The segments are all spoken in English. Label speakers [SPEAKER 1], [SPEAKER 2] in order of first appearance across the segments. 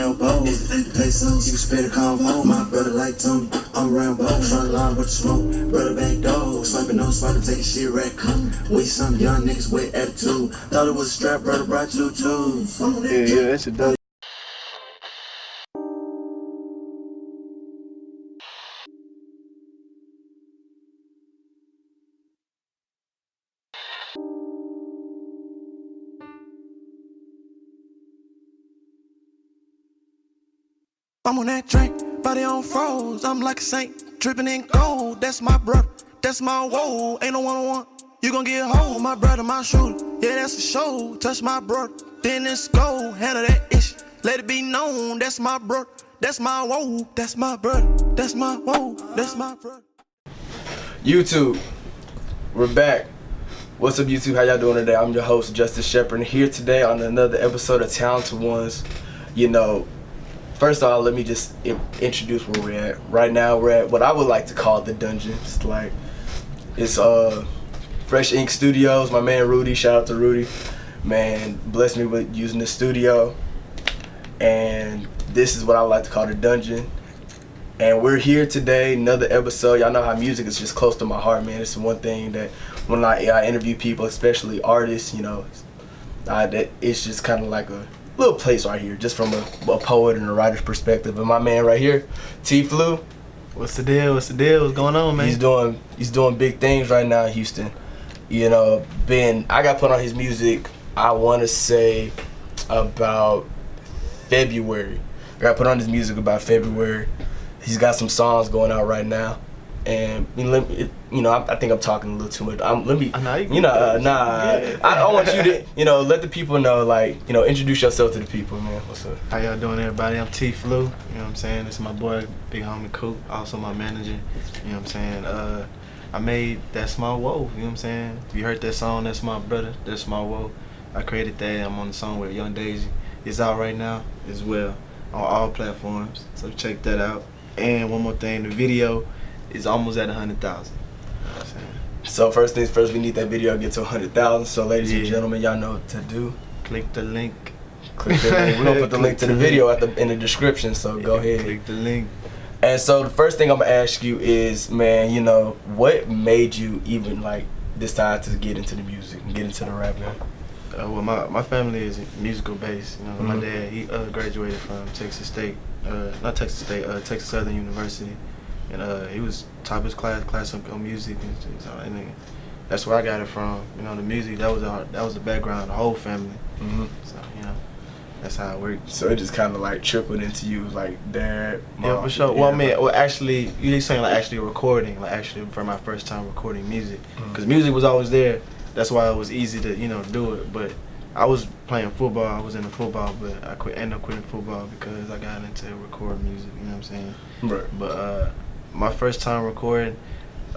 [SPEAKER 1] elbows. Pesos, you can spit a combo. My brother like Tony, I'm Rambo. Front line with the smoke, brother back dog. Swiping no swiping, taking shit raccoon. We some young niggas with attitude. Thought it was a strap, brother brought two tools.
[SPEAKER 2] Yeah, that shit does.
[SPEAKER 3] I'm on that drink, body on froze. I'm like a saint, dripping in gold. That's my brother, that's my woe. Ain't no one-on-one, you gon' get hold. My brother, my shooter, yeah, that's for sure. Touch my brother, then it's go. Handle that issue, let it be known. That's my brother, that's my woe. That's my brother, that's my woe. That's my brother.
[SPEAKER 2] YouTube, we're back. What's up, YouTube? How y'all doing today? I'm your host, Justice Shepherd, here today on another episode of Talented Ones. You know, first of all, let me just introduce where we're at. Right now, we're at what I would like to call the dungeon. It's Fresh Ink Studios. My man Rudy, shout out to Rudy. Man, blessed me with using the studio. And this is what I would like to call the dungeon. And we're here today, another episode. Y'all know how music is just close to my heart, man. It's one thing that when I interview people, especially artists, you know, that it's just kind of like a little place right here, just from a poet and a writer's perspective. And my man right here, T Flu.
[SPEAKER 4] What's the deal? What's the deal? What's going on, man?
[SPEAKER 2] He's doing big things right now in Houston. You know, I got put on his music, I want to say about February. I got put on his music about February. He's got some songs going out right now, and I think I'm talking a little too much. I want you to, let the people know, introduce yourself to the people, man. What's up?
[SPEAKER 4] How y'all doing, everybody? I'm T Flu. You know what I'm saying? This is my boy, big homie Coop, also my manager. You know what I'm saying? I made That's My Woe. You know what I'm saying? If you heard that song, That's My Brother, That's My Woe. I created that. I'm on the song with Young Daisy. It's out right now as well on all platforms, so check that out. And one more thing, the video is almost at 100,000. You know what I'm saying?
[SPEAKER 2] So first things first, we need that video to get to 100,000. So ladies and gentlemen, y'all know what to do.
[SPEAKER 4] Click the link.
[SPEAKER 2] Click the link. We're gonna put the link to the video in the description. So go ahead.
[SPEAKER 4] Click the link.
[SPEAKER 2] And so the first thing I'm gonna ask you is, man, what made you even decide to get into the music and get into the rap game?
[SPEAKER 4] Well, my family is musical based. You know, my dad, he graduated from Texas Southern University, and he was top of his class on music, and that's where I got it from. You know, the music that was the background, the whole family. So that's how it worked.
[SPEAKER 2] So it just kind of trickled into you, dad, mom.
[SPEAKER 4] Yeah, for sure. Well, actually, you're saying actually recording, for my first time recording music, because music was always there. That's why it was easy to do it. But I was playing football. I was into football, but I ended up quitting football because I got into recording music. You know what I'm saying?
[SPEAKER 2] Right.
[SPEAKER 4] But my first time recording,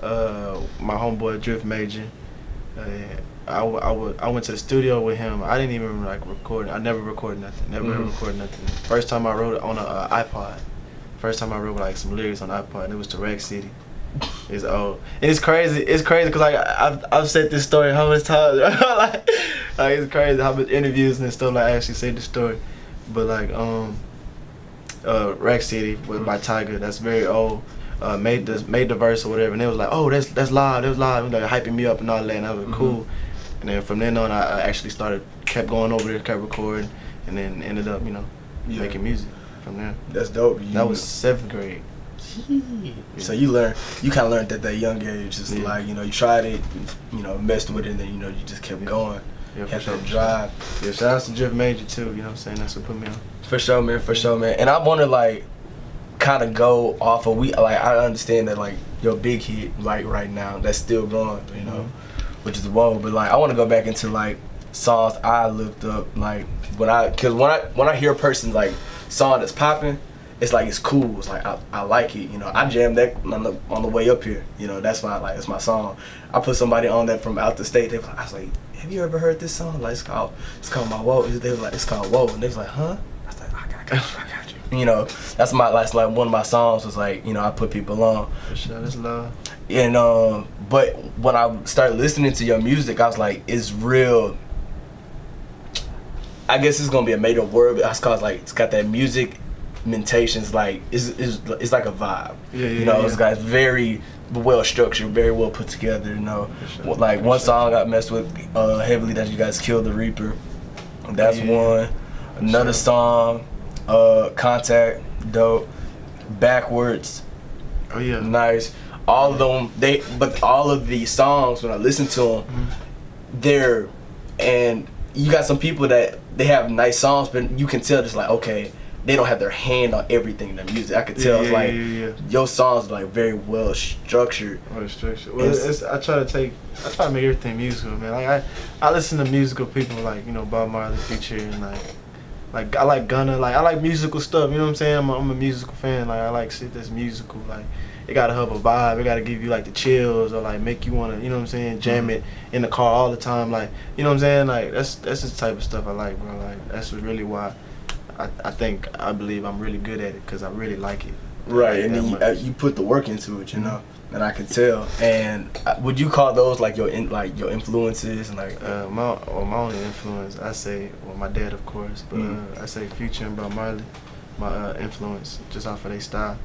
[SPEAKER 4] my homeboy Drift Major. I went to the studio with him. I didn't even record. I never recorded nothing. Never ever recorded nothing. First time I wrote it on an iPod. First time I wrote some lyrics on iPod. And it was to Rack City. It's old. And it's crazy. It's crazy because I've said this story how much times. It's crazy how much interviews and stuff I actually say the story. But Rack City by Tiger. That's very old. Made the verse or whatever, and they was like, oh, that's live. That was live. Hyping me up and all that, and that was cool. And then from then on, I actually kept going over there, kept recording, and then ended up making music from there.
[SPEAKER 2] That's dope.
[SPEAKER 4] That was 7th grade.
[SPEAKER 2] So you kind of learned at that young age, just you tried it, messed with it, and then you just kept going.
[SPEAKER 4] Yeah,
[SPEAKER 2] kept that drive.
[SPEAKER 4] Yeah, shout out to Drift Major too. You know what I'm saying? That's what put me on.
[SPEAKER 2] For sure, man. For sure, man. And I want to kind of go off of I understand that your big hit right now that's still going, which is the Woe. But I want to go back into songs I looked up when I hear a person's song that's popping. It's it's cool. It's I like it. I jammed that on the way up here. That's my it's my song. I put somebody on that from out the state. I was like, have you ever heard this song? It's called My Woe. They were it's called Woe, and they was like, huh? I was like, I got you. That's my one of my songs was I put people on.
[SPEAKER 4] For sure, that's love.
[SPEAKER 2] And but when I started listening to your music, I was like, it's real. I guess it's gonna be a made up word, but it's called like it's got that music mentations, like it's like a vibe. It's got very well structured, very well put together. Like one song I messed with heavily that you guys Killed the Reaper. That's one. Another song, Contact, dope. Backwards.
[SPEAKER 4] Oh yeah.
[SPEAKER 2] Nice. All of them, but all of these songs, when I listen to them, they're, and you got some people that they have nice songs, but you can tell just like, okay, they don't have their hand on everything in their music. I could tell your songs are like very well structured.
[SPEAKER 4] Well structured. Well, I try to make everything musical, man. Like I listen to musical people like Bob Marley Future and like I like Gunna. Like I like musical stuff. You know what I'm saying? I'm a musical fan. Like I like shit that's musical. Like it gotta have a vibe. It gotta give you like the chills or like make you wanna, you know what I'm saying, jam it in the car all the time. Like you know what I'm saying? Like that's the type of stuff I like, bro. Like that's really why I believe I'm really good at it because I really like it.
[SPEAKER 2] Right, and then you put the work into it, and I can tell. And would you call those like your influences and like
[SPEAKER 4] my only influence? I say my dad, of course, but I say Future and Bob Marley, my influence just off of their style.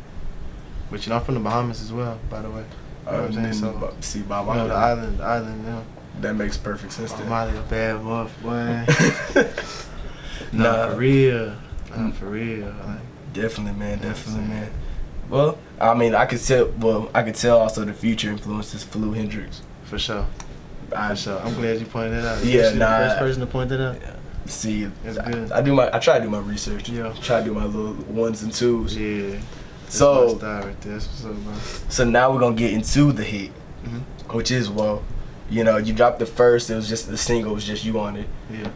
[SPEAKER 4] But I'm from the Bahamas as well, by the way. You know what I'm saying? So
[SPEAKER 2] see Bob Marley,
[SPEAKER 4] the island,
[SPEAKER 2] That makes perfect sense.
[SPEAKER 4] Bob Marley a bad boy. For real. For real. Like,
[SPEAKER 2] definitely, man. Well, I mean, I could tell also the Future influences Flu Hendrix.
[SPEAKER 4] For sure. I'm glad you pointed it out.
[SPEAKER 2] Yeah,
[SPEAKER 4] the first person to point that out.
[SPEAKER 2] See,
[SPEAKER 4] it's good.
[SPEAKER 2] I try to do my research.
[SPEAKER 4] Yeah.
[SPEAKER 2] Try to do my little ones and twos.
[SPEAKER 4] Yeah.
[SPEAKER 2] So,
[SPEAKER 4] that's my style right there. That's what's up, bro.
[SPEAKER 2] So now we're gonna get into the hit, which is you dropped the first. It was just the single was just you on it.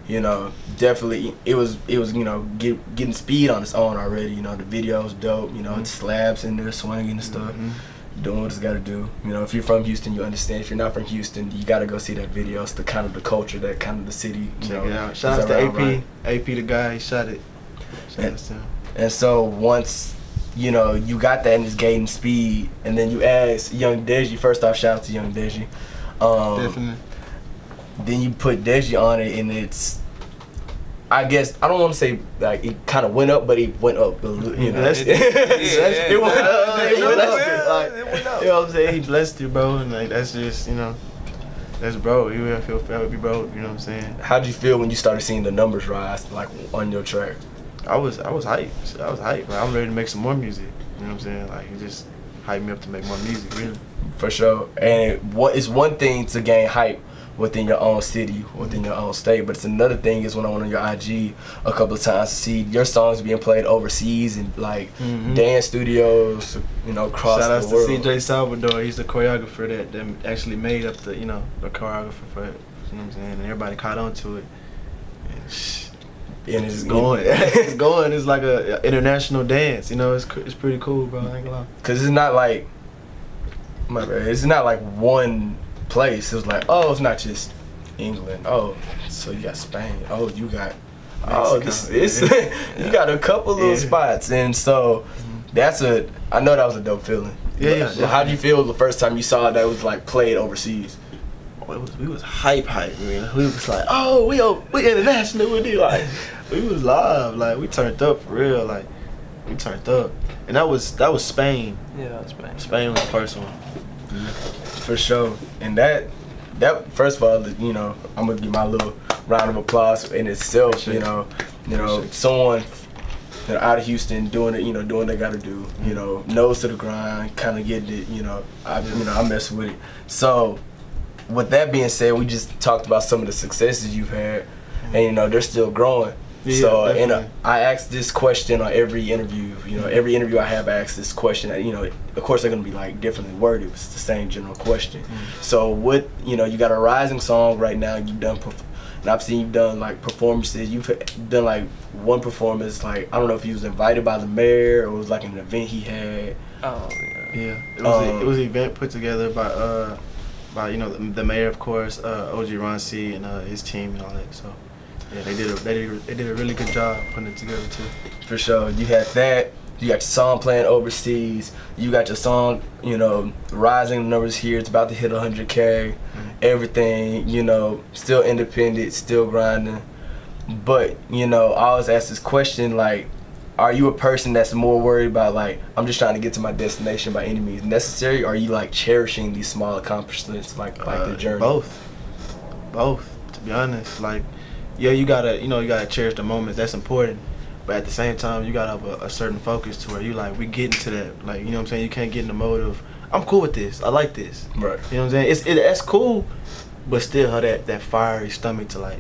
[SPEAKER 4] Yeah.
[SPEAKER 2] Definitely it was getting speed on its own already. The video's dope. It's slabs in there swinging and stuff. Doing what it's got to do. If you're from Houston, you understand. If you're not from Houston, you got to go see that video. It's the kind of the culture, that kind of the city.
[SPEAKER 4] Check it out. Shout out to AP. Right? AP, the guy, he shot it. Shout out to him.
[SPEAKER 2] And so once you got that and it's gaining speed, and then you ask Young Deji. First off, shout out to Young Deji.
[SPEAKER 4] Definitely.
[SPEAKER 2] Then you put Deji on it, and it's, I guess, I don't want to say like it kind of went up, but it went up. It went up. It went up.
[SPEAKER 4] You know what I'm saying? He blessed you, bro, and like that's just that's bro. You will feel proud to be bro. You know what I'm saying?
[SPEAKER 2] How'd you feel when you started seeing the numbers rise like on your track?
[SPEAKER 4] I was hyped. Like, I'm ready to make some more music. You know what I'm saying? Like it just hyped me up to make more music, really.
[SPEAKER 2] For sure. And it's one thing to gain hype within your own city, within your own state, but it's another thing is when I went on your IG a couple of times to see your songs being played overseas and like dance studios, across
[SPEAKER 4] Shout
[SPEAKER 2] the world.
[SPEAKER 4] Shout out to CJ Salvador. He's the choreographer that actually made up the the choreographer for it. You know what I'm saying? And everybody caught on to it. And it's going. It's going. It's like a international dance. It's pretty cool, bro. I ain't gonna lie.
[SPEAKER 2] Cause it's not like one place. It was like, oh, it's not just England. Oh, so you got Spain. Oh, you got you got a couple little spots, and so I know that was a dope feeling.
[SPEAKER 4] Yeah.
[SPEAKER 2] How did you feel the first time you saw that was like played overseas?
[SPEAKER 4] We was hype, man. We was like, oh, we international with it. Like, we was live. Like, we turned up for real. Like, we turned up, and that was Spain.
[SPEAKER 2] Yeah, Spain.
[SPEAKER 4] Spain was the first one.
[SPEAKER 2] For sure. And that first of all, I'm gonna give my little round of applause in itself. Sure. Someone out of Houston doing it, doing what they gotta do. Nose to the grind, kind of getting it. I mess with it. So, with that being said, we just talked about some of the successes you've had, and they're still growing.
[SPEAKER 4] Yeah,
[SPEAKER 2] so, and I ask this question on every interview. Every interview I have, I ask this question. Of course they're gonna be like differently worded. It's the same general question. So, what you got a rising song right now. You've done, and I've seen you've done like performances. You've done like one performance. Like I don't know if he was invited by the mayor or it was like an event he had.
[SPEAKER 4] Oh yeah. It was an event put together by the mayor, of course, OG Ron C and his team and all that. So yeah, they did a really good job putting it together too.
[SPEAKER 2] For sure. You had that. You got your song playing overseas. You got your song, rising numbers here. It's about to hit 100K. Everything, still independent, still grinding. But, you know, I always ask this question, like, are you a person that's more worried about, like, I'm just trying to get to my destination by any means necessary, or are you, like, cherishing these small accomplishments, like the journey?
[SPEAKER 4] Both, to be honest. Like, yeah, you gotta cherish the moments. That's important. But at the same time, you gotta have a certain focus to where you like, we getting to that. Like, you know what I'm saying? You can't get in the mode of, I'm cool with this. I like this.
[SPEAKER 2] Right.
[SPEAKER 4] You know what I'm saying? That's cool, but still have that fiery stomach to like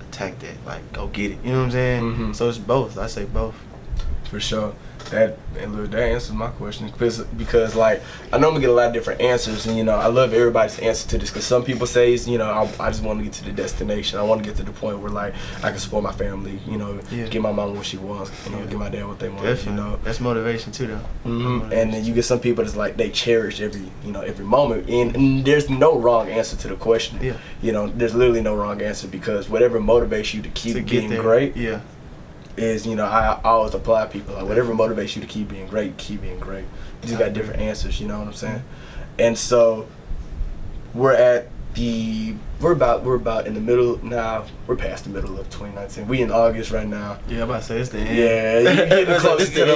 [SPEAKER 4] attack that, like go get it. You know what I'm saying?
[SPEAKER 2] Mm-hmm.
[SPEAKER 4] So it's both. I say both.
[SPEAKER 2] For sure. That answers my question because like I normally get a lot of different answers, and you know I love everybody's answer to this because some people say, you know, I just want to get to the destination. I want to get to the point where like I can support my family, you know, give my mom what she wants, you know, give my dad what they want.
[SPEAKER 4] Definitely.
[SPEAKER 2] You know,
[SPEAKER 4] that's motivation too, though.
[SPEAKER 2] Mm-hmm. And then you get some people that's like they cherish every moment, and there's no wrong answer to the question.
[SPEAKER 4] Yeah.
[SPEAKER 2] You know, there's literally no wrong answer because whatever motivates you to keep being great.
[SPEAKER 4] Yeah.
[SPEAKER 2] Is, you know, I always apply people like whatever motivates you to keep being great, keep being great. You just got different answers, you know what I'm saying? And so we're about in the middle now. We're past the middle of 2019. We in August right now.
[SPEAKER 4] Yeah, I'm about to say it's the end.
[SPEAKER 2] Yeah, you getting close to the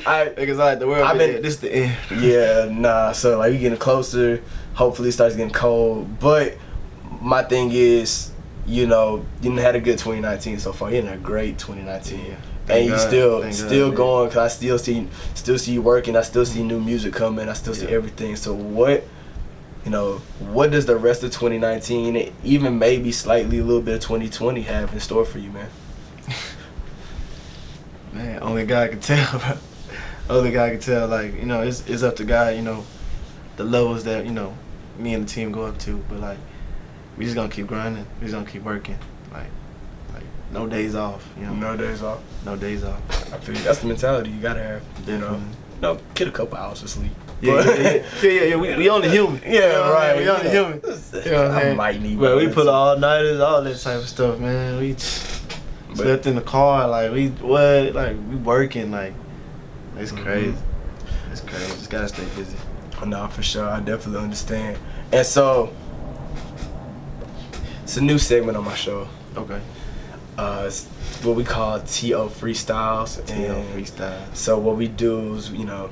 [SPEAKER 2] fall.
[SPEAKER 4] Because like the world, this the end.
[SPEAKER 2] Yeah, nah. So like we getting closer. Hopefully it starts getting cold. But my thing is, you know, you done had a good 2019 so far. You had a great 2019,
[SPEAKER 4] yeah.
[SPEAKER 2] And you still going. Cause I still see you working. I still see new music coming. I still see everything. So what does the rest of 2019, even maybe slightly a little bit of 2020, have in store for you, man?
[SPEAKER 4] Man, only God can tell, bro. Only God can tell. Like, you know, it's up to God. You know, the levels that me and the team go up to, but like. We just gonna keep grinding. We just gonna keep working. Like no days off. You know.
[SPEAKER 2] No days off.
[SPEAKER 4] No days off.
[SPEAKER 2] I feel you. That's the mentality you gotta have. You know, get a couple hours of sleep.
[SPEAKER 4] Yeah. We only human.
[SPEAKER 2] Yeah, right.
[SPEAKER 4] We only human. You know what
[SPEAKER 2] I might need.
[SPEAKER 4] But we pull all nighters, all that type of stuff, man. We slept in the car. Like we working. Like it's crazy. It's crazy. Just gotta stay busy.
[SPEAKER 2] No, for sure. I definitely understand. And so. It's a new segment on my show.
[SPEAKER 4] Okay.
[SPEAKER 2] It's what we call T.O. Freestyles.
[SPEAKER 4] T.O. Freestyles.
[SPEAKER 2] So what we do is, you know,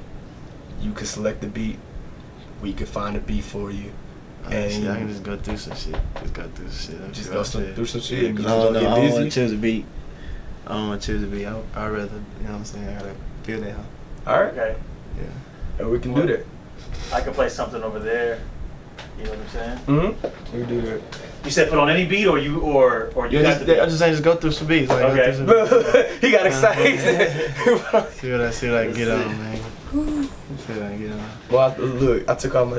[SPEAKER 2] you can select the beat. We can find a beat for you.
[SPEAKER 4] And I can just go through some shit.
[SPEAKER 2] Through some shit.
[SPEAKER 4] Yeah, 'cause I don't want to choose a beat. I don't want to choose a beat. I'd rather, you know what I'm saying? I gotta feel that.
[SPEAKER 2] All right.
[SPEAKER 5] Okay.
[SPEAKER 2] Yeah. And we can do that.
[SPEAKER 5] I can play something over there. You know what I'm saying?
[SPEAKER 2] Mm-hmm. We can do that.
[SPEAKER 5] You said put on any beat, or you got the beat?
[SPEAKER 4] I just saying just go through some beats. Like,
[SPEAKER 5] okay.
[SPEAKER 2] He got excited.
[SPEAKER 4] see what I can get on, man. See what I can get on.
[SPEAKER 2] Well, look, I took off my